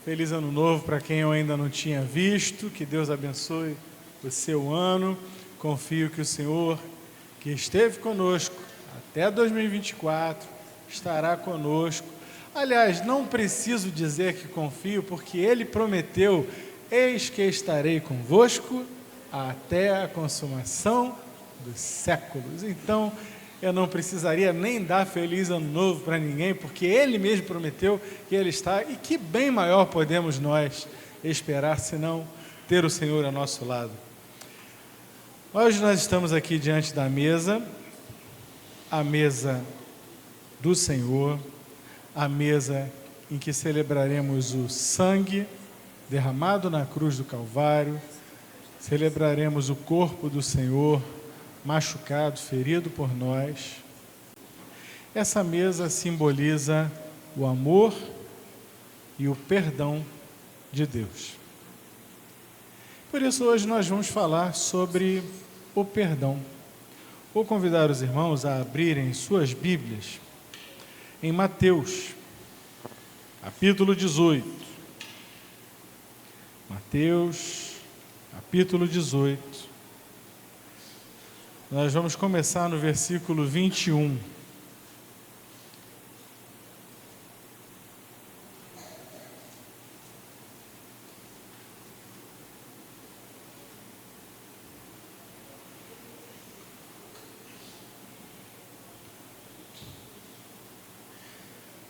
Feliz Ano Novo para quem eu ainda não tinha visto. Que Deus abençoe o seu ano. Confio que o Senhor, que esteve conosco até 2024, estará conosco. Aliás, não preciso dizer que confio, porque Ele prometeu: eis que estarei convosco até a consumação dos séculos. Então, eu não precisaria nem dar feliz ano novo para ninguém, porque Ele mesmo prometeu que Ele está, e que bem maior podemos nós esperar, senão ter o Senhor ao nosso lado. Hoje nós estamos aqui diante da mesa, a mesa do Senhor, a mesa em que celebraremos o sangue derramado na cruz do Calvário, celebraremos o corpo do Senhor, machucado, ferido por nós. Essa mesa simboliza o amor e o perdão de Deus. Por isso hoje nós vamos falar sobre o perdão. Vou convidar os irmãos a abrirem suas Bíblias em Mateus, capítulo 18. Mateus, capítulo 18. Nós vamos começar no versículo 21.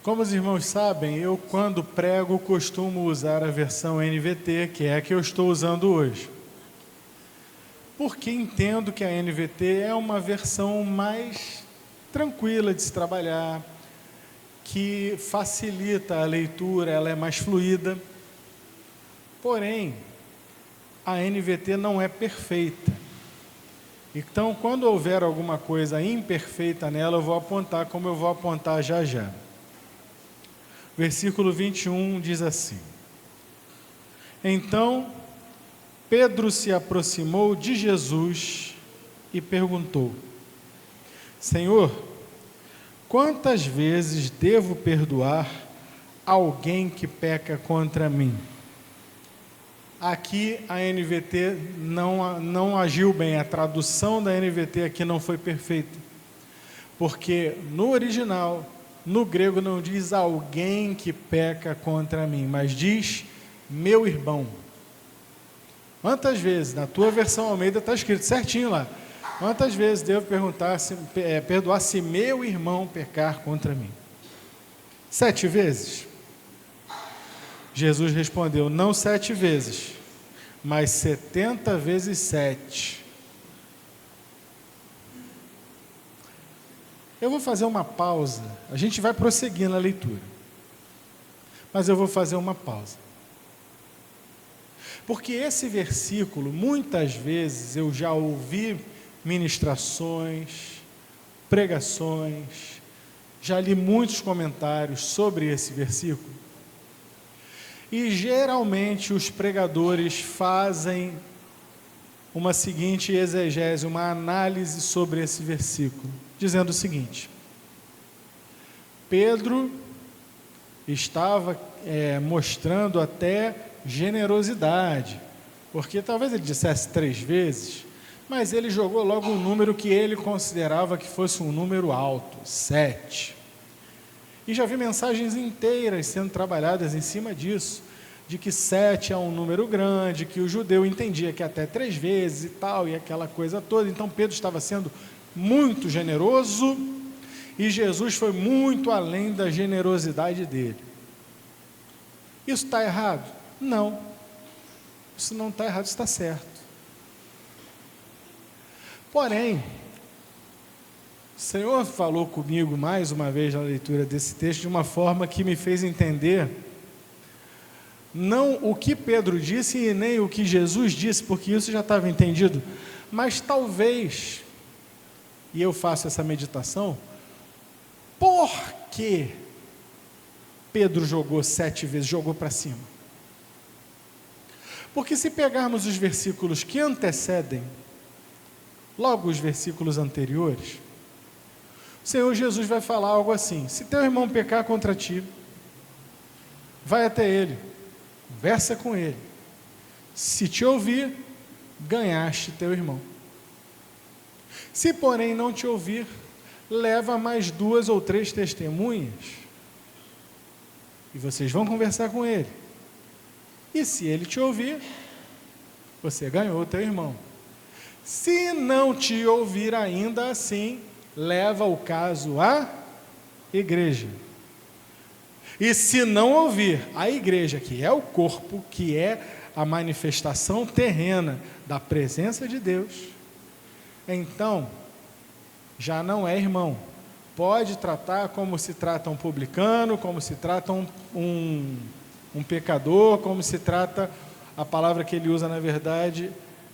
Como os irmãos sabem, eu quando prego costumo usar a versão NVT, que é a que eu estou usando hoje. Porque entendo que a NVT é uma versão mais tranquila de se trabalhar, que facilita a leitura, ela é mais fluida. Porém, a NVT não é perfeita. Então, quando houver alguma coisa imperfeita nela, eu vou apontar, como eu vou apontar já já. Versículo 21 diz assim: Então Pedro se aproximou de Jesus e perguntou: Senhor, quantas vezes devo perdoar alguém que peca contra mim? Aqui a NVT não agiu bem, a tradução da NVT aqui não foi perfeita, porque no original, no grego não diz alguém que peca contra mim, mas diz meu irmão. Quantas vezes, na tua versão Almeida está escrito certinho lá, quantas vezes devo perdoar se meu irmão pecar contra mim? 7 vezes? Jesus respondeu, não 7 vezes, mas 70 vezes 7. Eu vou fazer uma pausa, a gente vai prosseguir na leitura, mas eu vou fazer uma pausa. Porque esse versículo, muitas vezes eu já ouvi ministrações, pregações, já li muitos comentários sobre esse versículo, e geralmente os pregadores fazem uma seguinte exegese, uma análise sobre esse versículo, dizendo o seguinte: Pedro estava mostrando até generosidade, porque talvez ele dissesse 3 vezes, mas ele jogou logo um número que ele considerava que fosse um número alto, 7. E já vi mensagens inteiras sendo trabalhadas em cima disso, de que 7 é um número grande, que o judeu entendia que até 3 vezes e tal, e aquela coisa toda. Então Pedro estava sendo muito generoso, e Jesus foi muito além da generosidade dele. Isso está errado? Não. Isso não está errado, está certo. Porém, o Senhor falou comigo mais uma vez na leitura desse texto de uma forma que me fez entender não o que Pedro disse e nem o que Jesus disse, porque isso já estava entendido, mas talvez, e eu faço essa meditação, por que Pedro jogou 7 vezes, jogou para cima? Porque se pegarmos os versículos que antecedem, logo os versículos anteriores, o Senhor Jesus vai falar algo assim: se teu irmão pecar contra ti, vai até ele, conversa com ele. Se te ouvir, ganhaste teu irmão. Se, porém, não te ouvir, leva mais 2 ou 3 testemunhas, e vocês vão conversar com ele. E se ele te ouvir, você ganhou o teu irmão. Se não te ouvir ainda assim, leva o caso à igreja. E se não ouvir, a igreja, que é o corpo, que é a manifestação terrena da presença de Deus, então já não é irmão. Pode tratar como se trata um publicano, como se trata um pecador, como se trata, a palavra que ele usa na verdade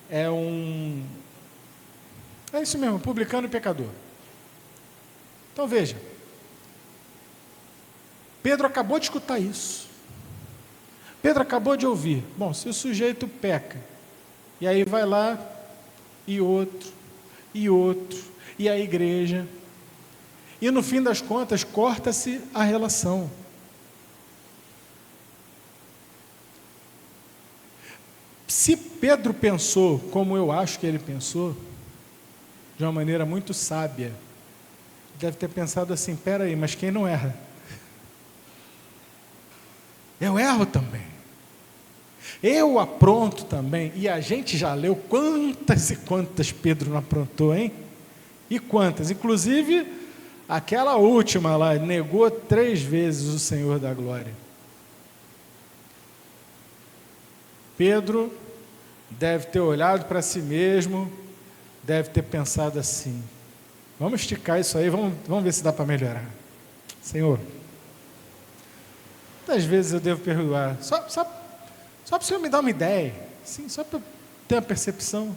é isso mesmo, publicano e pecador. Então veja, Pedro acabou de escutar isso. Pedro acabou de ouvir. Bom, se o sujeito peca, e aí vai lá, e outro, e a igreja, e no fim das contas, corta-se a relação. Se Pedro pensou, como eu acho que ele pensou, de uma maneira muito sábia, deve ter pensado assim, peraí, mas quem não erra? Eu erro também. Eu apronto também. E a gente já leu quantas e quantas Pedro não aprontou, hein? E quantas? Inclusive, aquela última lá, negou 3 vezes o Senhor da glória. Pedro deve ter olhado para si mesmo, deve ter pensado assim, vamos esticar isso aí, vamos ver se dá para melhorar. Senhor, quantas vezes eu devo perdoar? Só para o Senhor me dar uma ideia, sim, só para eu ter uma percepção.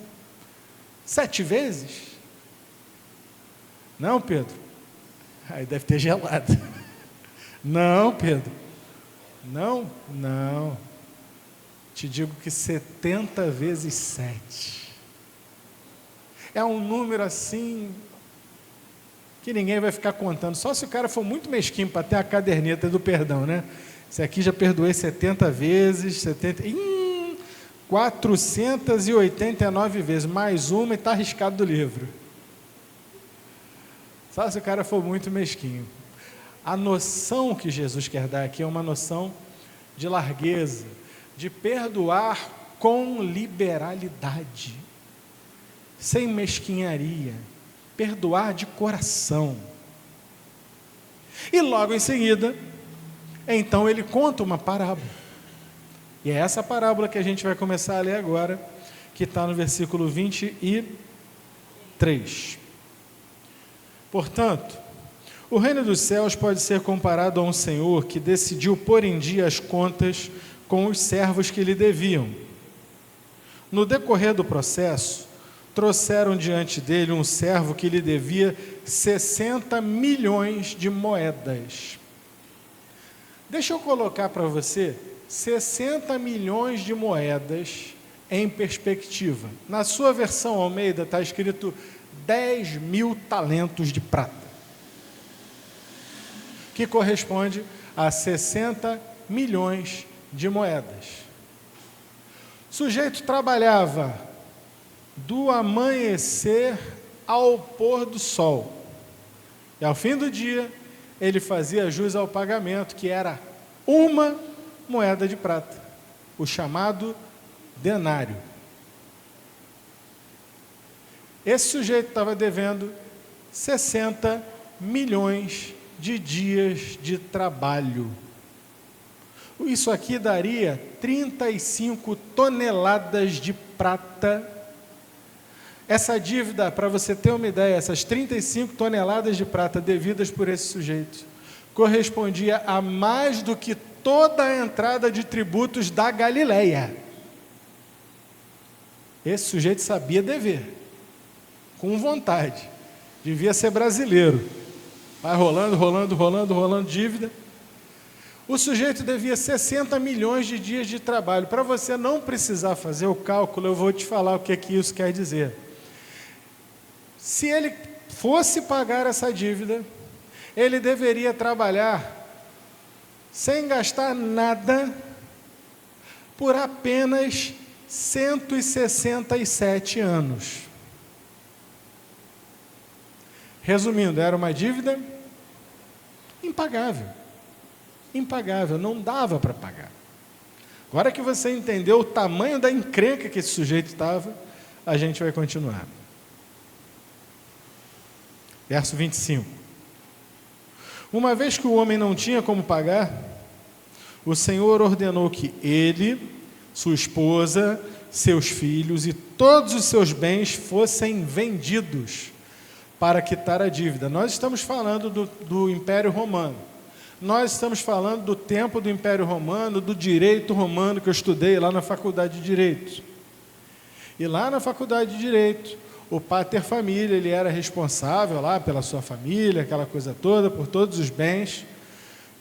7 vezes? Não, Pedro. Aí deve ter gelado. Não, Pedro. Não. Te digo que 70 vezes 7. É um número assim que ninguém vai ficar contando. Só se o cara for muito mesquinho para ter a caderneta do perdão, né? Esse aqui já perdoei 70 vezes, 489 vezes, mais uma e está arriscado do livro. Só se o cara for muito mesquinho. A noção que Jesus quer dar aqui é uma noção de largueza, de perdoar com liberalidade, sem mesquinharia, perdoar de coração. E logo em seguida, então ele conta uma parábola. E é essa parábola que a gente vai começar a ler agora, que está no versículo 23. Portanto, o reino dos céus pode ser comparado a um senhor que decidiu pôr em dia as contas com os servos que lhe deviam. No decorrer do processo, trouxeram diante dele um servo que lhe devia 60 milhões de moedas. Deixa eu colocar para você 60 milhões de moedas em perspectiva. Na sua versão Almeida está escrito 10.000 talentos de prata, que corresponde a 60 milhões de moedas. O sujeito trabalhava do amanhecer ao pôr do sol, e ao fim do dia ele fazia jus ao pagamento, que era uma moeda de prata, o chamado denário. Esse sujeito estava devendo 60 milhões de dias de trabalho. Isso aqui daria 35 toneladas de prata. Essa dívida, para você ter uma ideia, essas 35 toneladas de prata devidas por esse sujeito, correspondia a mais do que toda a entrada de tributos da Galileia. Esse sujeito sabia dever, com vontade, devia ser brasileiro. Vai rolando dívida. O sujeito devia 60 milhões de dias de trabalho. Para você não precisar fazer o cálculo, eu vou te falar o que é que isso quer dizer. Se ele fosse pagar essa dívida, ele deveria trabalhar sem gastar nada por apenas 167 anos. Resumindo, era uma dívida impagável. Impagável, não dava para pagar. Agora que você entendeu o tamanho da encrenca que esse sujeito estava, a gente vai continuar. Verso 25. Uma vez que o homem não tinha como pagar, o Senhor ordenou que ele, sua esposa, seus filhos e todos os seus bens fossem vendidos para quitar a dívida. Nós estamos falando do Império Romano. Nós estamos falando do tempo do Império Romano, do direito romano que eu estudei lá na Faculdade de Direito. E lá na Faculdade de Direito, o pater família, ele era responsável lá pela sua família, aquela coisa toda, por todos os bens.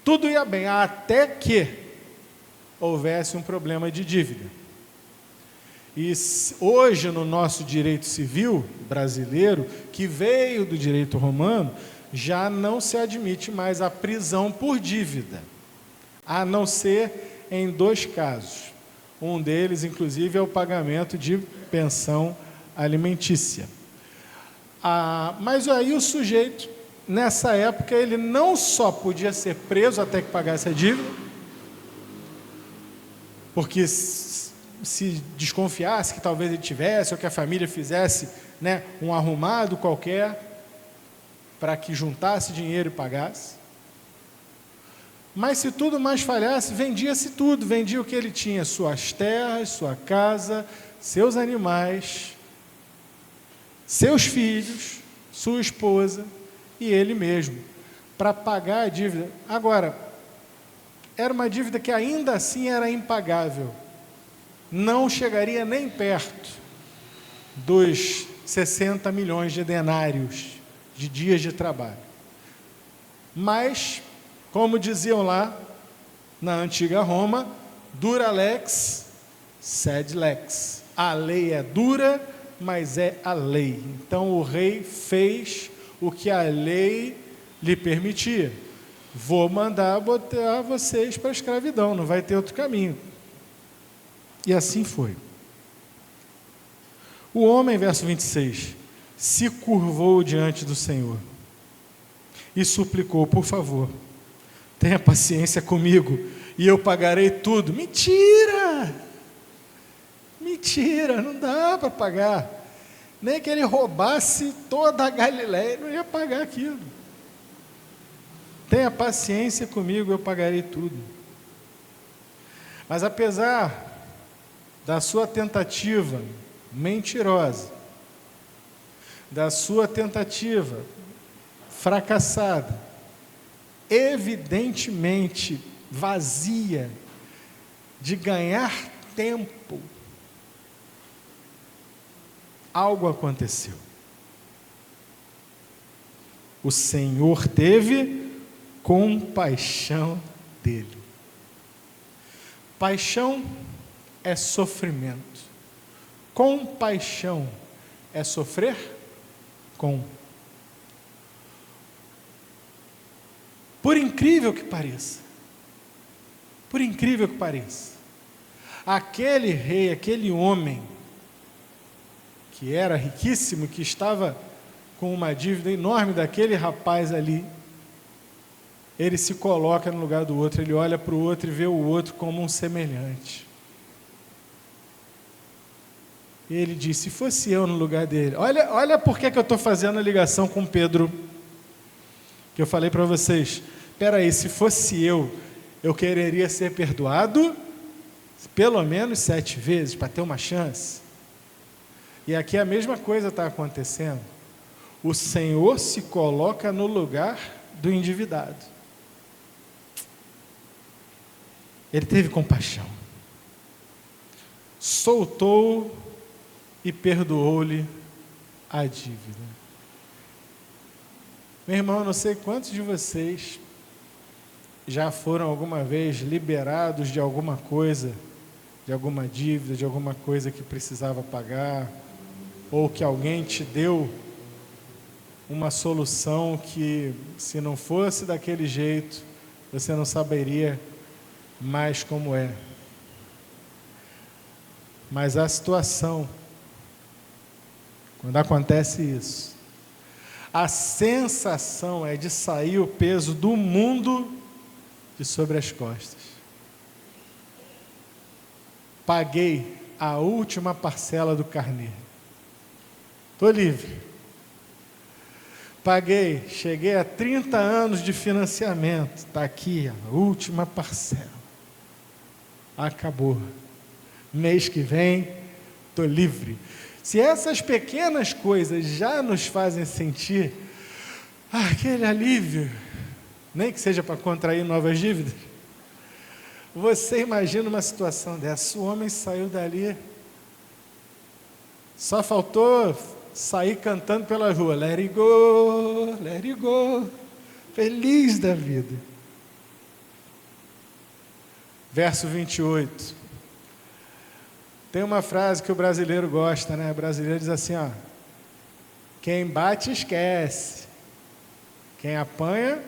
Tudo ia bem, até que houvesse um problema de dívida. E hoje, no nosso direito civil brasileiro, que veio do direito romano, já não se admite mais a prisão por dívida, a não ser em 2 casos. Um deles, inclusive, é o pagamento de pensão alimentícia. Mas aí o sujeito, nessa época, ele não só podia ser preso até que pagasse a dívida, porque se desconfiasse que talvez ele tivesse, ou que a família fizesse, né, um arrumado qualquer, para que juntasse dinheiro e pagasse. Mas se tudo mais falhasse, vendia-se tudo, vendia o que ele tinha, suas terras, sua casa, seus animais, seus filhos, sua esposa e ele mesmo, para pagar a dívida. Agora, era uma dívida que ainda assim era impagável, não chegaria nem perto dos 60 milhões de denários de dias de trabalho. Mas, como diziam lá na antiga Roma, dura lex, sed lex. A lei é dura, mas é a lei. Então o rei fez o que a lei lhe permitia. Vou mandar botar vocês para a escravidão, não vai ter outro caminho. E assim foi. O homem, verso 26, se curvou diante do Senhor e suplicou: por favor, tenha paciência comigo e eu pagarei tudo. Mentira! Mentira, não dá para pagar. Nem que ele roubasse toda a Galileia, não ia pagar aquilo. Tenha paciência comigo, eu pagarei tudo. Mas apesar da sua tentativa mentirosa, da sua tentativa fracassada, evidentemente vazia, de ganhar tempo, algo aconteceu. O Senhor teve compaixão dele. Paixão é sofrimento. Compaixão é sofrer com. Por incrível que pareça, aquele rei, aquele homem, que era riquíssimo, que estava com uma dívida enorme daquele rapaz ali, ele se coloca no lugar do outro, ele olha para o outro e vê o outro como um semelhante. E ele diz: se fosse eu no lugar dele, olha por que eu estou fazendo a ligação com Pedro, que eu falei para vocês. Espera aí, se fosse eu quereria ser perdoado pelo menos 7 vezes, para ter uma chance. E aqui a mesma coisa está acontecendo. O Senhor se coloca no lugar do endividado. Ele teve compaixão, soltou e perdoou-lhe a dívida. Meu irmão, não sei quantos de vocês já foram alguma vez liberados de alguma coisa, de alguma dívida, de alguma coisa que precisava pagar, ou que alguém te deu uma solução que, se não fosse daquele jeito, você não saberia mais como é. Mas a situação, quando acontece isso, a sensação é de sair o peso do mundo de sobre as costas. Paguei a última parcela do carnê. Estou livre. Paguei, cheguei a 30 anos de financiamento. Está aqui a última parcela. Acabou. Mês que vem, estou livre. Se essas pequenas coisas já nos fazem sentir aquele alívio, nem que seja para contrair novas dívidas, você imagina uma situação dessa. O homem saiu dali, só faltou sair cantando pela rua, let it go, feliz da vida. Verso 28. Tem uma frase que o brasileiro gosta, né? O brasileiro diz assim, ó: quem bate esquece, quem apanha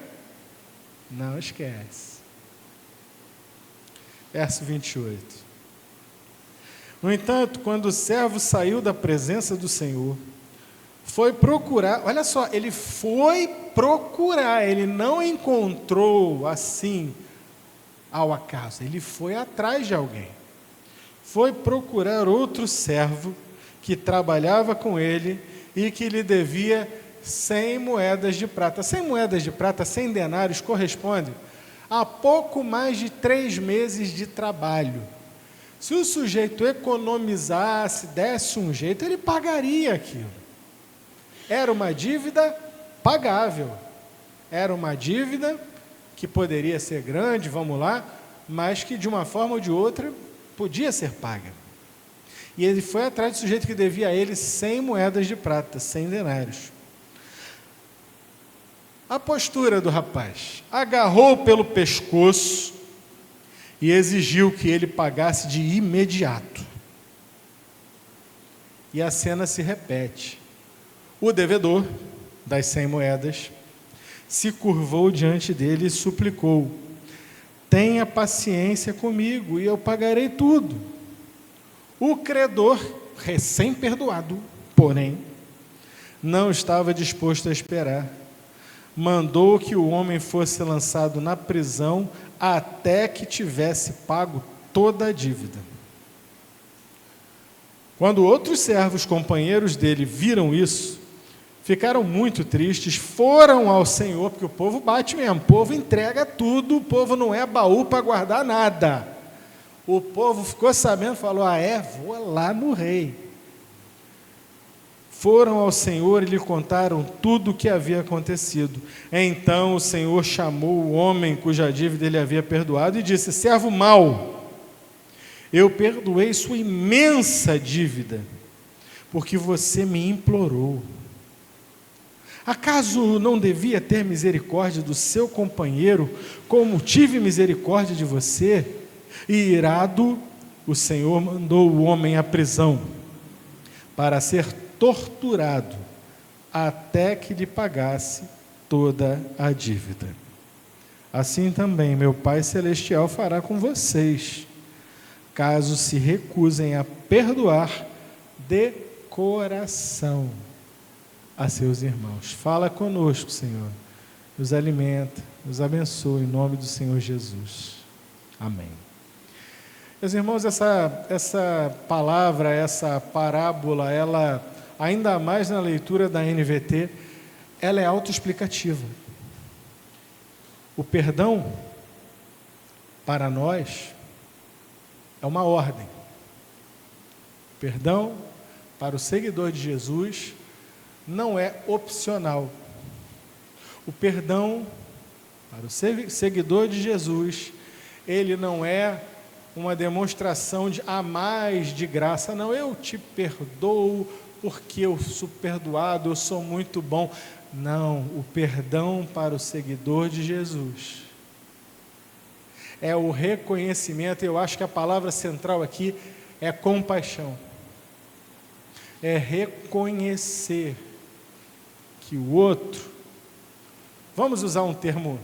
não esquece. Verso 28. No entanto, quando o servo saiu da presença do Senhor, foi procurar, olha só, ele foi procurar, ele não encontrou assim ao acaso, ele foi atrás de alguém. Foi procurar outro servo que trabalhava com ele e que lhe devia 100 moedas de prata. 100 moedas de prata, 100 denários, corresponde a pouco mais de 3 meses de trabalho. Se o sujeito economizasse, desse um jeito, ele pagaria aquilo. Era uma dívida pagável. Era uma dívida que poderia ser grande, vamos lá, mas que de uma forma ou de outra podia ser paga. E ele foi atrás do sujeito que devia a ele 100 moedas de prata, 100 denários. A postura do rapaz: agarrou pelo pescoço e exigiu que ele pagasse de imediato. E a cena se repete. O devedor das 100 moedas se curvou diante dele e suplicou: tenha paciência comigo e eu pagarei tudo. O credor, recém-perdoado, porém, não estava disposto a esperar. Mandou que o homem fosse lançado na prisão até que tivesse pago toda a dívida. Quando outros servos, companheiros dele, viram isso, ficaram muito tristes, foram ao Senhor, porque o povo bate mesmo, o povo entrega tudo, o povo não é baú para guardar nada. O povo ficou sabendo, falou: vou lá no rei. Foram ao Senhor e lhe contaram tudo o que havia acontecido. Então o Senhor chamou o homem cuja dívida ele havia perdoado e disse: servo mau, eu perdoei sua imensa dívida, porque você me implorou. Acaso não devia ter misericórdia do seu companheiro, como tive misericórdia de você? E irado, o Senhor mandou o homem à prisão, para ser torturado, até que lhe pagasse toda a dívida. Assim também meu Pai Celestial fará com vocês, caso se recusem a perdoar de coração a seus irmãos. Fala conosco, Senhor, nos alimenta, nos abençoa, em nome do Senhor Jesus. Amém. Meus irmãos, essa palavra, essa parábola, ela, ainda mais na leitura da NVT, ela é autoexplicativa. O perdão, para nós, é uma ordem. O perdão, para o seguidor de Jesus, não é opcional. O perdão, para o seguidor de Jesus, ele não é uma demonstração de a mais de graça. Não, eu te perdoo porque eu sou perdoado, eu sou muito bom. Não, o perdão para o seguidor de Jesus é o reconhecimento. Eu acho que a palavra central aqui é compaixão. É reconhecer que o outro, vamos usar um termo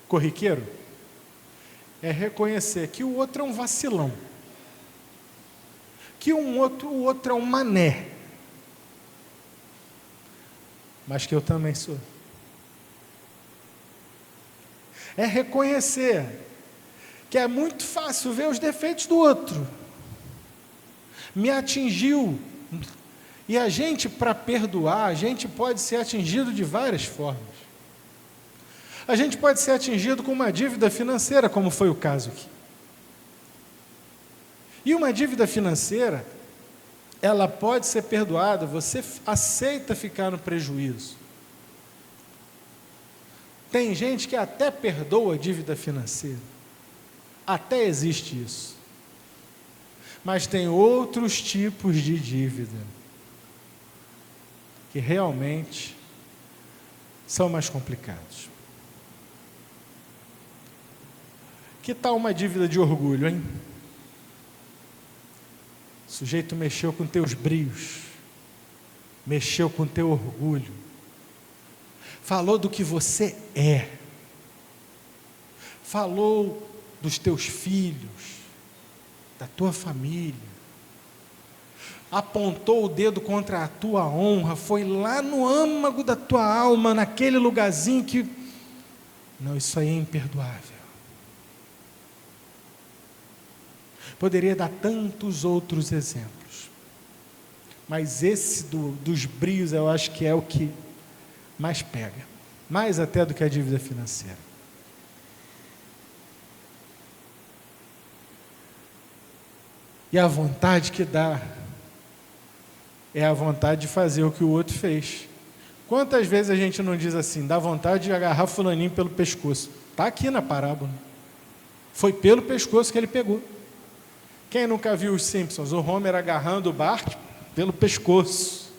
corriqueiro, é reconhecer que o outro é um vacilão. que o outro é um mané, mas que eu também sou. É reconhecer que é muito fácil ver os defeitos do outro. Me atingiu. E a gente, para perdoar, a gente pode ser atingido de várias formas. A gente pode ser atingido com uma dívida financeira, como foi o caso aqui. E uma dívida financeira, ela pode ser perdoada, você aceita ficar no prejuízo. Tem gente que até perdoa a dívida financeira. Até existe isso. Mas tem outros tipos de dívida que realmente são mais complicados. Que tal uma dívida de orgulho, hein? O sujeito mexeu com teus brios, mexeu com teu orgulho, falou do que você é, falou dos teus filhos, da tua família, apontou o dedo contra a tua honra, foi lá no âmago da tua alma, naquele lugarzinho que, não, isso aí é imperdoável. Poderia dar tantos outros exemplos, mas esse dos brios eu acho que é o que mais pega, mais até do que a dívida financeira. E a vontade que dá é a vontade de fazer o que o outro fez. Quantas vezes a gente não diz assim, dá vontade de agarrar fulaninho pelo pescoço? Está aqui na parábola. Foi pelo pescoço que ele pegou. Quem nunca viu os Simpsons? O Homer agarrando o Bart pelo pescoço.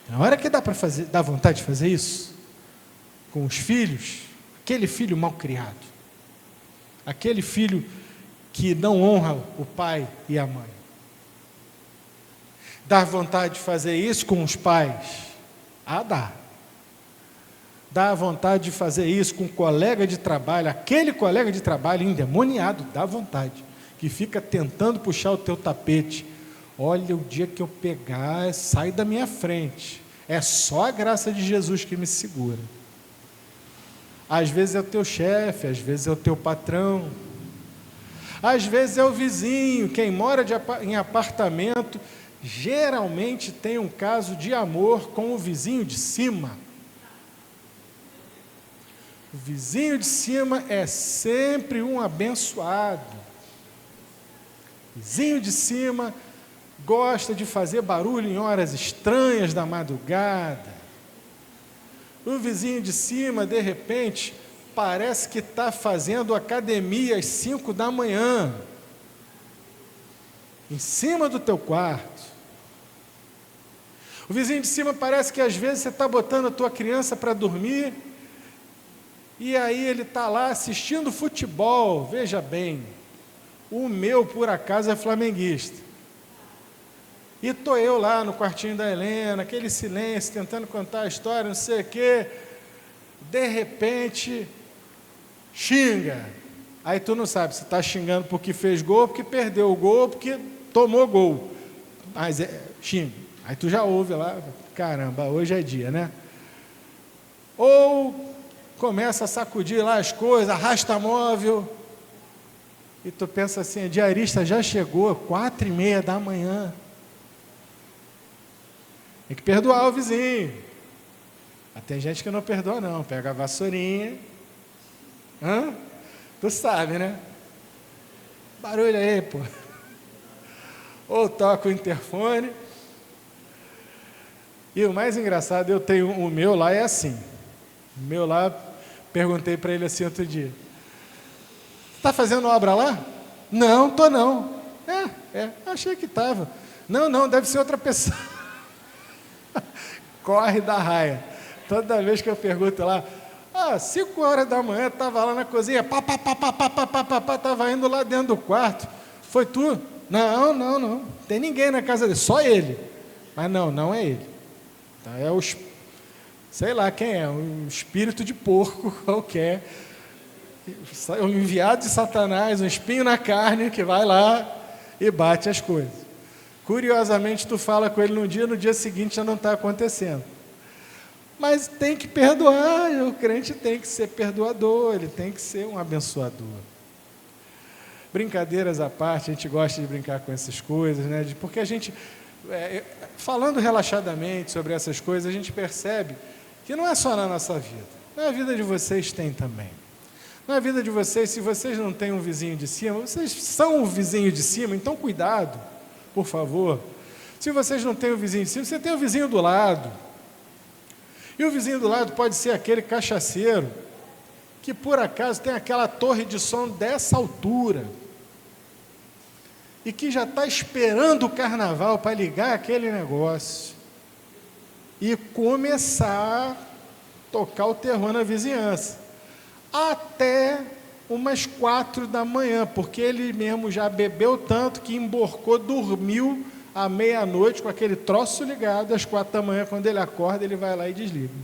Na hora que dá vontade de fazer isso com os filhos, aquele filho mal criado, aquele filho que não honra o pai e a mãe. Dá vontade de fazer isso com os pais? Dá. Dá vontade de fazer isso com um colega de trabalho, aquele colega de trabalho endemoniado, dá vontade, que fica tentando puxar o teu tapete. Olha, o dia que eu pegar, sai da minha frente. É só a graça de Jesus que me segura. Às vezes é o teu chefe, às vezes é o teu patrão, às vezes é o vizinho. Quem mora em apartamento, geralmente tem um caso de amor com o vizinho de cima. O vizinho de cima é sempre um abençoado. O vizinho de cima gosta de fazer barulho em horas estranhas da madrugada. O vizinho de cima, de repente, parece que está fazendo academia às 5 da manhã, em cima do teu quarto. O vizinho de cima parece que às vezes você está botando a tua criança para dormir, e aí ele está lá assistindo futebol. Veja bem, o meu por acaso é flamenguista, e estou eu lá no quartinho da Helena, aquele silêncio, tentando contar a história, não sei o quê, de repente xinga. Aí tu não sabe se está xingando porque fez gol, porque perdeu o gol, porque tomou gol, mas xinga. Aí tu já ouve lá, caramba, hoje é dia, né? Ou começa a sacudir lá as coisas, arrasta móvel, e tu pensa assim, a diarista já chegou, 4:30 da manhã. Tem que perdoar o vizinho. Mas tem gente que não perdoa não, pega a vassourinha. Tu sabe, né? Barulho aí, pô. Ou toca o interfone. E o mais engraçado, eu tenho o meu lá, é assim. O meu lá, perguntei para ele assim outro dia. Está fazendo obra lá? Não, estou não. Achei que estava. Não, deve ser outra pessoa. Corre da raia. Toda vez que eu pergunto lá, 5 horas da manhã, estava lá na cozinha, estava indo lá dentro do quarto. Foi tu? Não. Tem ninguém na casa dele, só ele. Mas não é ele. Então é sei lá quem é, um espírito de porco qualquer, um enviado de Satanás, um espinho na carne que vai lá e bate as coisas. Curiosamente, tu fala com ele no dia seguinte já não está acontecendo. Mas tem que perdoar, o crente tem que ser perdoador, ele tem que ser um abençoador. Brincadeiras à parte, a gente gosta de brincar com essas coisas, né? Porque a gente, falando relaxadamente sobre essas coisas, a gente percebe que não é só na nossa vida. Na vida de vocês tem também. Na vida de vocês, se vocês não têm um vizinho de cima, vocês são o vizinho de cima, então cuidado, por favor. Se vocês não têm o vizinho de cima, você tem o vizinho do lado. E o vizinho do lado pode ser aquele cachaceiro que por acaso tem aquela torre de som dessa altura e que já está esperando o carnaval para ligar aquele negócio e começar a tocar o terror na vizinhança até umas 4 da manhã, porque ele mesmo já bebeu tanto que emborcou, dormiu à meia-noite com aquele troço ligado, às 4 da manhã, quando ele acorda, ele vai lá e desliga.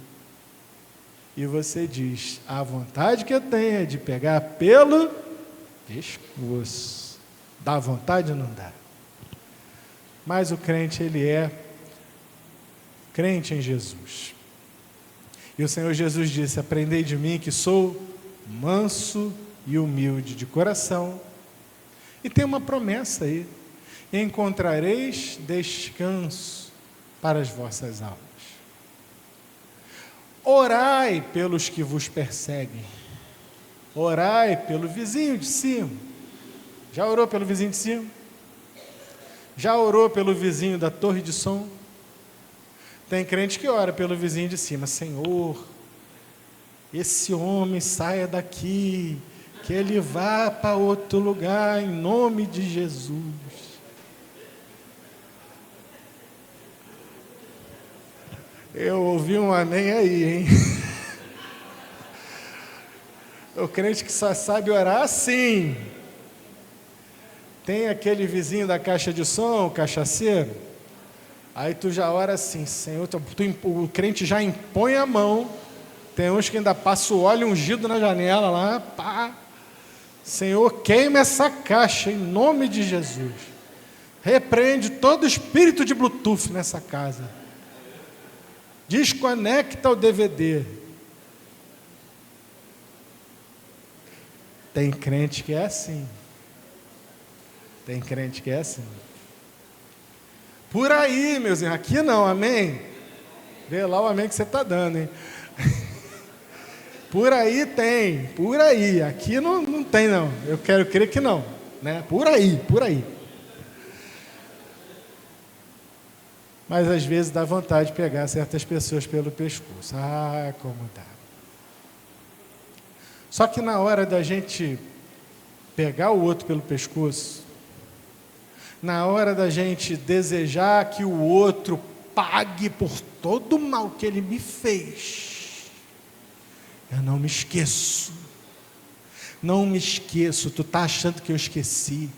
E você diz, a vontade que eu tenho é de pegar pelo pescoço. Dá vontade ou não dá? Mas o crente, ele é crente em Jesus. E o Senhor Jesus disse, aprendei de mim que sou manso e humilde de coração. E tem uma promessa aí, encontrareis descanso para as vossas almas. Orai pelos que vos perseguem. Orai pelo vizinho de cima. Já orou pelo vizinho de cima? Já orou pelo vizinho da torre de som? Tem crente que ora pelo vizinho de cima. Senhor, esse homem saia daqui, que ele vá para outro lugar, em nome de Jesus. Eu ouvi um amém aí, hein? O crente que só sabe orar assim. Tem aquele vizinho da caixa de som, o cachaceiro. Aí tu já ora assim, Senhor, o crente já impõe a mão. Tem uns que ainda passa o óleo ungido na janela lá, pá. Senhor, queima essa caixa em nome de Jesus. Repreende todo espírito de Bluetooth nessa casa. Desconecta o DVD. Tem crente que é assim. Tem crente que é assim. Por aí, meus irmãos, aqui não, amém? Vê lá o amém que você está dando, hein? Por aí tem, por aí. Aqui não tem, não. Eu quero crer que não, né? Por aí, por aí. Mas às vezes dá vontade de pegar certas pessoas pelo pescoço. Ah, como dá. Só que na hora da gente pegar o outro pelo pescoço, na hora da gente desejar que o outro pague por todo o mal que ele me fez, eu não me esqueço. Não me esqueço. Tu está achando que eu esqueci?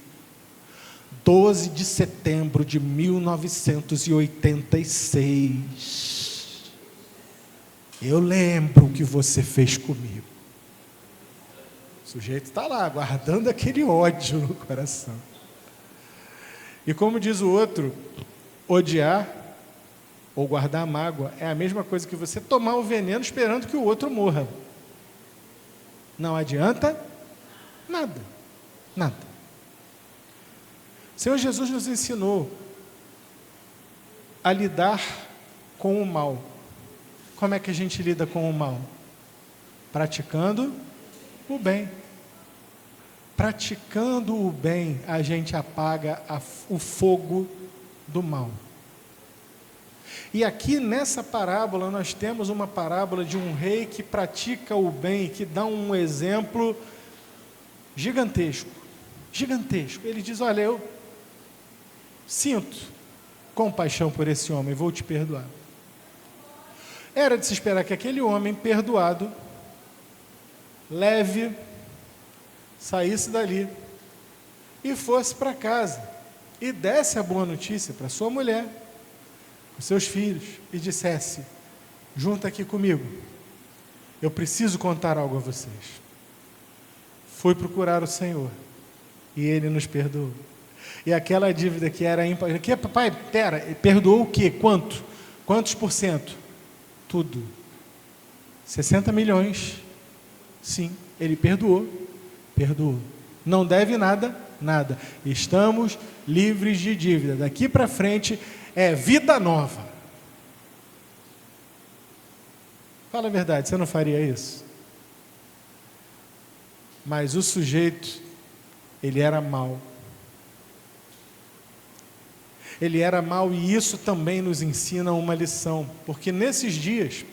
12 de setembro de 1986. Eu lembro o que você fez comigo. O sujeito está lá, guardando aquele ódio no coração. E como diz o outro, odiar ou guardar mágoa é a mesma coisa que você tomar o veneno esperando que o outro morra. Não adianta nada, nada. O Senhor Jesus nos ensinou a lidar com o mal. Como é que a gente lida com o mal? Praticando o bem. Praticando o bem, a gente apaga o fogo do mal. E aqui nessa parábola, nós temos uma parábola de um rei que pratica o bem, que dá um exemplo gigantesco. Gigantesco. Ele diz, olha, eu sinto compaixão por esse homem, vou te perdoar. Era de se esperar que aquele homem perdoado, leve, saísse dali e fosse para casa e desse a boa notícia para sua mulher, para seus filhos e dissesse, junta aqui comigo, eu preciso contar algo a vocês. Fui procurar o Senhor e Ele nos perdoou. E aquela dívida que era ímpar, que papai, pera, perdoou o quê? Quanto? Quantos por cento? Tudo. 60 milhões. Sim, ele perdoou. Perdoou. Não deve nada, nada. Estamos livres de dívida. Daqui para frente é vida nova. Fala a verdade, você não faria isso? Mas o sujeito, ele era mau. Ele era mau, e isso também nos ensina uma lição, porque nesses dias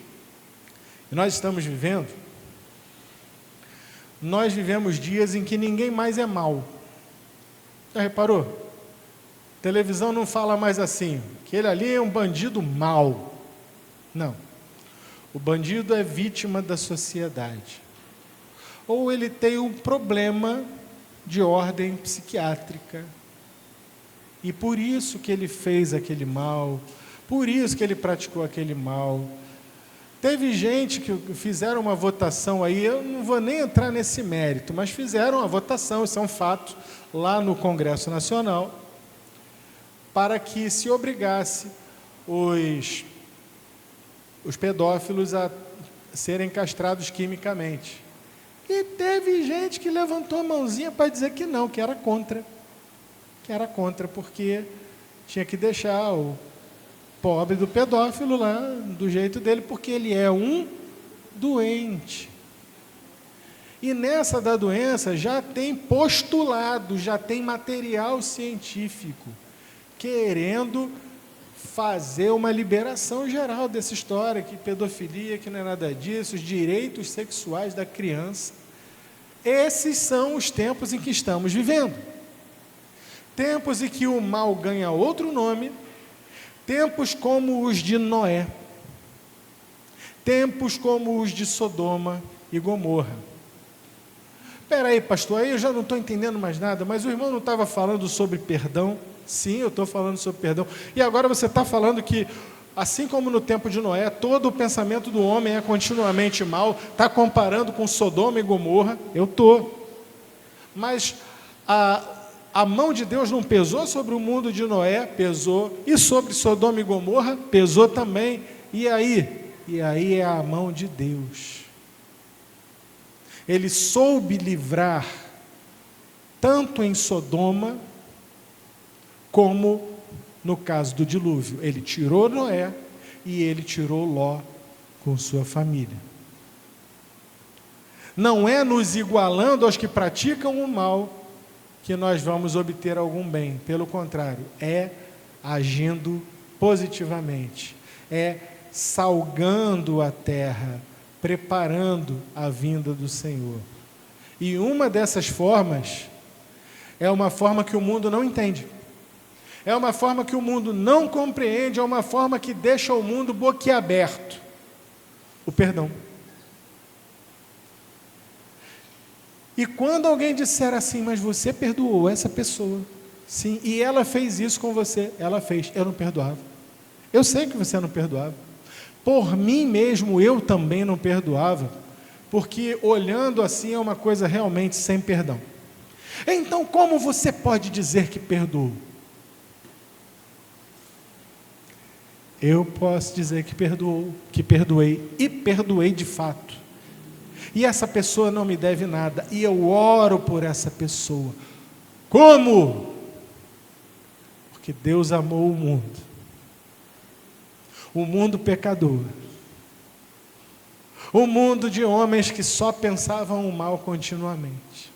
que nós estamos vivendo, nós vivemos dias em que ninguém mais é mau. Já reparou? A televisão não fala mais assim, que ele ali é um bandido mau. Não. O bandido é vítima da sociedade. Ou ele tem um problema de ordem psiquiátrica. E por isso que ele fez aquele mal, por isso que ele praticou aquele mal. Teve gente que fizeram uma votação aí, eu não vou nem entrar nesse mérito, mas fizeram uma votação, isso é um fato, lá no Congresso Nacional, para que se obrigasse os pedófilos a serem castrados quimicamente. E teve gente que levantou a mãozinha para dizer que não, que era contra. Que era contra, porque tinha que deixar o pobre do pedófilo lá, do jeito dele, porque ele é um doente. E nessa da doença já tem postulado, já tem material científico, querendo fazer uma liberação geral dessa história, que pedofilia, que não é nada disso, os direitos sexuais da criança. Esses são os tempos em que estamos vivendo. Tempos em que o mal ganha outro nome, tempos como os de Noé, tempos como os de Sodoma e Gomorra. Espera aí, pastor, aí eu já não estou entendendo mais nada, mas o irmão não estava falando sobre perdão? Sim, eu estou falando sobre perdão. E agora você está falando que, assim como no tempo de Noé, todo o pensamento do homem é continuamente mal, está comparando com Sodoma e Gomorra? Eu estou. Mas a mão de Deus não pesou sobre o mundo de Noé? Pesou. E sobre Sodoma e Gomorra? Pesou também. E aí? E aí é a mão de Deus. Ele soube livrar, tanto em Sodoma, como no caso do dilúvio. Ele tirou Noé e ele tirou Ló com sua família. Não é nos igualando aos que praticam o mal que nós vamos obter algum bem. Pelo contrário, é agindo positivamente, é salgando a terra, preparando a vinda do Senhor. E uma dessas formas é uma forma que o mundo não entende. É uma forma que o mundo não compreende, é uma forma que deixa o mundo boquiaberto. O perdão. E quando alguém disser assim, mas você perdoou essa pessoa, sim, e ela fez isso com você, ela fez, eu não perdoava. Eu sei que você não perdoava. Por mim mesmo, eu também não perdoava, porque olhando assim é uma coisa realmente sem perdão. Então, como você pode dizer que perdoou? Eu posso dizer que perdoou, que perdoei, e perdoei de fato. E essa pessoa não me deve nada, e eu oro por essa pessoa. Como? Porque Deus amou o mundo pecador, o mundo de homens que só pensavam o mal continuamente.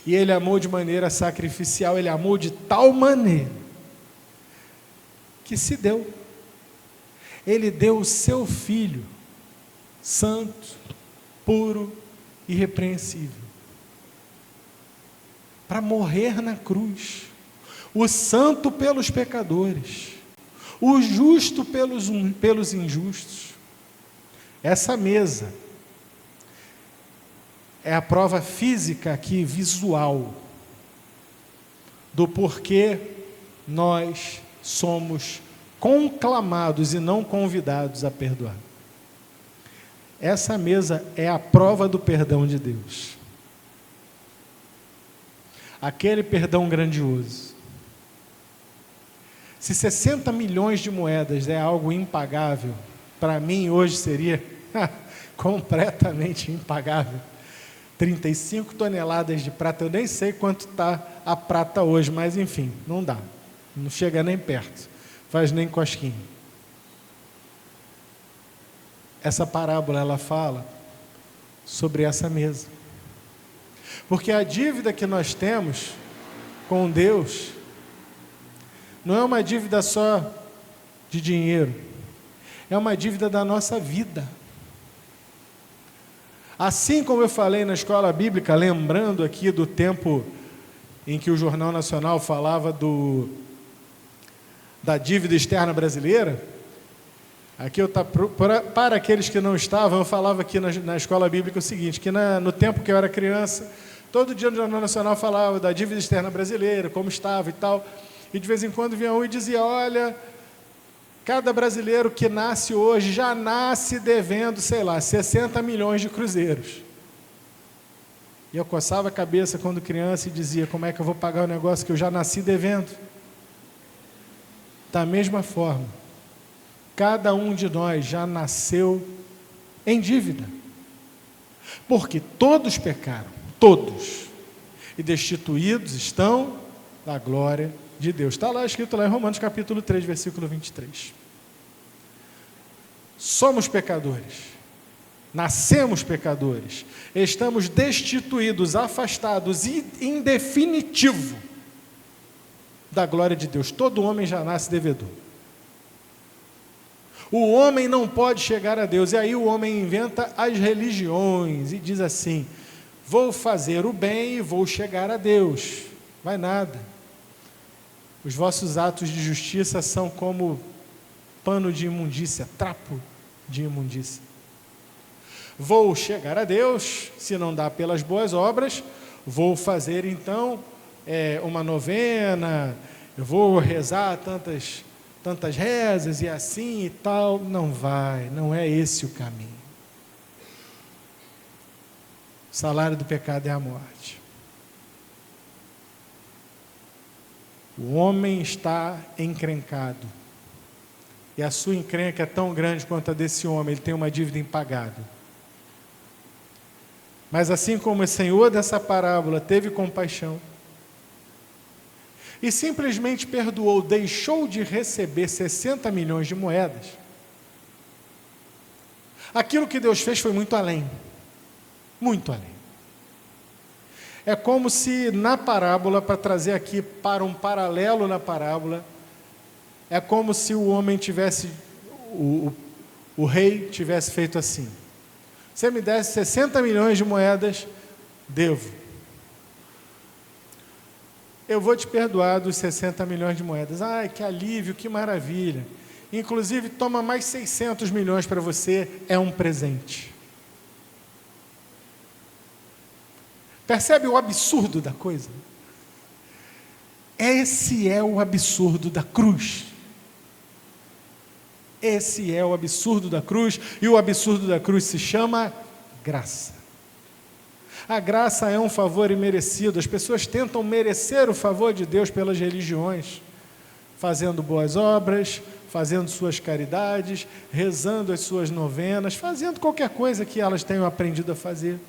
E Ele amou de maneira sacrificial, Ele amou de tal maneira, que se deu. Ele deu o seu Filho, santo, puro, irrepreensível, para morrer na cruz, o santo pelos pecadores, o justo pelos injustos. Essa mesa é a prova física aqui, visual, do porquê nós somos conclamados e não convidados a perdoar. Essa mesa é a prova do perdão de Deus. aquele perdão grandioso. Se 60 milhões de moedas é algo impagável, para mim hoje seria completamente impagável. 35 toneladas de prata, eu nem sei quanto está a prata hoje, mas enfim, não dá. Não chega nem perto, faz nem cosquinha. Essa parábola, ela fala sobre essa mesa. Porque a dívida que nós temos com Deus não é uma dívida só de dinheiro, é uma dívida da nossa vida. Assim como eu falei na escola bíblica, lembrando aqui do tempo em que o Jornal Nacional falava da dívida externa brasileira, aqui para aqueles que não estavam, eu falava aqui na escola bíblica o seguinte, que no tempo que eu era criança, todo dia no Jornal Nacional falava da dívida externa brasileira, como estava e tal, e de vez em quando vinha um e dizia, olha, cada brasileiro que nasce hoje já nasce devendo, sei lá, 60 milhões de cruzeiros. E eu coçava a cabeça quando criança e dizia, como é que eu vou pagar o negócio que eu já nasci devendo? Da mesma forma, cada um de nós já nasceu em dívida. Porque todos pecaram, todos, e destituídos estão da glória de Deus. Está lá escrito lá em Romanos capítulo 3, versículo 23. Somos pecadores, nascemos pecadores, estamos destituídos, afastados e em definitivo da glória de Deus. Todo homem já nasce devedor. O homem não pode chegar a Deus, e aí o homem inventa as religiões e diz assim, vou fazer o bem e vou chegar a Deus. Vai nada. Os vossos atos de justiça são como pano de imundícia, trapo de imundícia. Vou chegar a Deus, se não dá pelas boas obras, vou fazer então uma novena, eu vou rezar tantas rezas e assim e tal. Não vai, não é esse o caminho. O salário do pecado é a morte. O homem está encrencado. E a sua encrenca é tão grande quanto a desse homem, ele tem uma dívida impagável. Mas assim como o Senhor dessa parábola teve compaixão, e simplesmente perdoou, deixou de receber 60 milhões de moedas, aquilo que Deus fez foi muito além. Muito além. É como se na parábola, para trazer aqui para um paralelo na parábola, é como se o homem tivesse, o rei tivesse feito assim, você me desse 60 milhões de moedas, devo. Eu vou te perdoar dos 60 milhões de moedas. Ai, que alívio, que maravilha. Inclusive, toma mais 600 milhões para você, é um presente. Percebe o absurdo da coisa? Esse é o absurdo da cruz. Esse é o absurdo da cruz, e o absurdo da cruz se chama graça. A graça é um favor imerecido. As pessoas tentam merecer o favor de Deus pelas religiões, fazendo boas obras, fazendo suas caridades, rezando as suas novenas, fazendo qualquer coisa que elas tenham aprendido a fazer.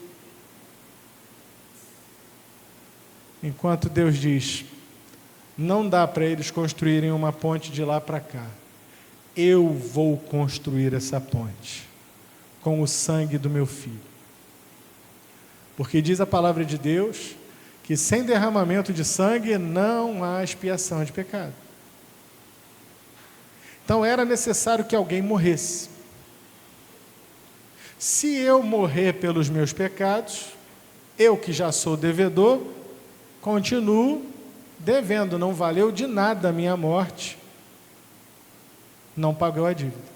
Enquanto Deus diz, não dá para eles construírem uma ponte de lá para cá. Eu vou construir essa ponte com o sangue do meu filho. Porque diz a palavra de Deus que sem derramamento de sangue não há expiação de pecado. Então era necessário que alguém morresse. Se eu morrer pelos meus pecados, eu que já sou devedor, continuo devendo, não valeu de nada a minha morte, não pagou a dívida.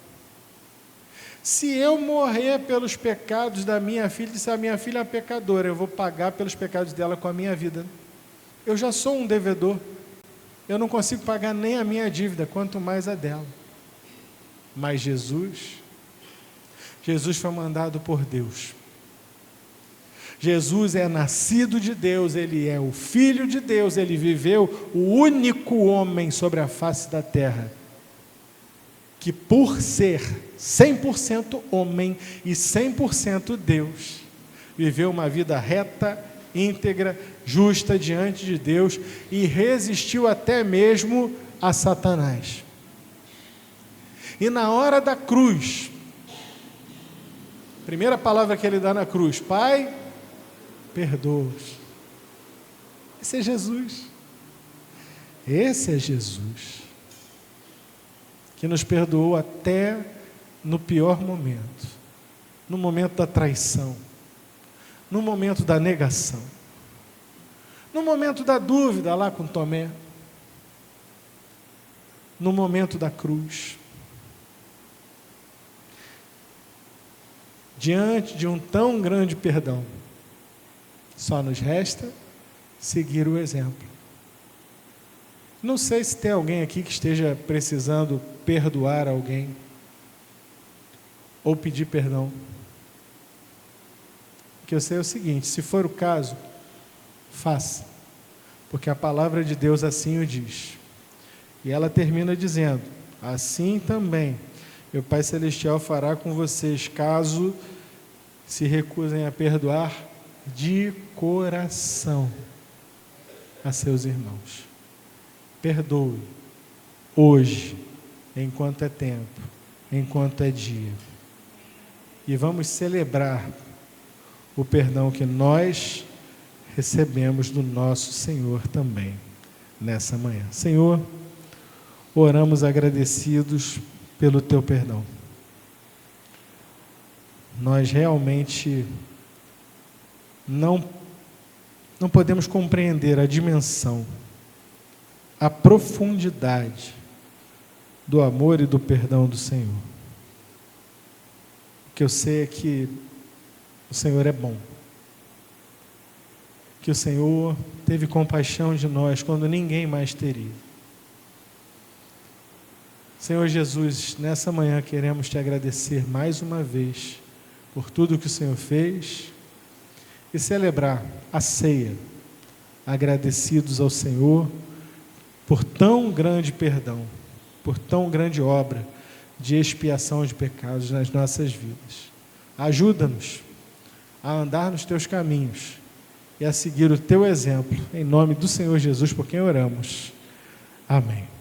Se eu morrer pelos pecados da minha filha, se a minha filha é pecadora, eu vou pagar pelos pecados dela com a minha vida. Eu já sou um devedor, eu não consigo pagar nem a minha dívida, quanto mais a dela. Mas Jesus foi mandado por Deus. Jesus é nascido de Deus, Ele é o Filho de Deus, Ele viveu o único homem sobre a face da terra, que por ser 100% homem e 100% Deus, viveu uma vida reta, íntegra, justa diante de Deus e resistiu até mesmo a Satanás. E na hora da cruz, primeira palavra que ele dá na cruz: Pai, perdoa-os. Esse é Jesus. Esse é Jesus, que nos perdoou até no pior momento, no momento da traição, no momento da negação, no momento da dúvida lá com Tomé, no momento da cruz. Diante de um tão grande perdão, só nos resta seguir o exemplo. Não sei se tem alguém aqui que esteja precisando perdoar alguém ou pedir perdão. O que eu sei é o seguinte: se for o caso, faça, porque a palavra de Deus assim o diz. E ela termina dizendo: assim também meu Pai Celestial fará com vocês, caso se recusem a perdoar de coração a seus irmãos. Perdoe hoje, enquanto é tempo, enquanto é dia. E vamos celebrar o perdão que nós recebemos do nosso Senhor também, nessa manhã. Senhor, oramos agradecidos pelo Teu perdão. Nós realmente não podemos compreender a dimensão, a profundidade do amor e do perdão do Senhor. O que eu sei é que o Senhor é bom, que o Senhor teve compaixão de nós quando ninguém mais teria. Senhor Jesus, nessa manhã queremos Te agradecer mais uma vez por tudo que o Senhor fez e celebrar a ceia, agradecidos ao Senhor por tão grande perdão, por tão grande obra de expiação de pecados nas nossas vidas. Ajuda-nos a andar nos Teus caminhos e a seguir o Teu exemplo, em nome do Senhor Jesus, por quem oramos. Amém.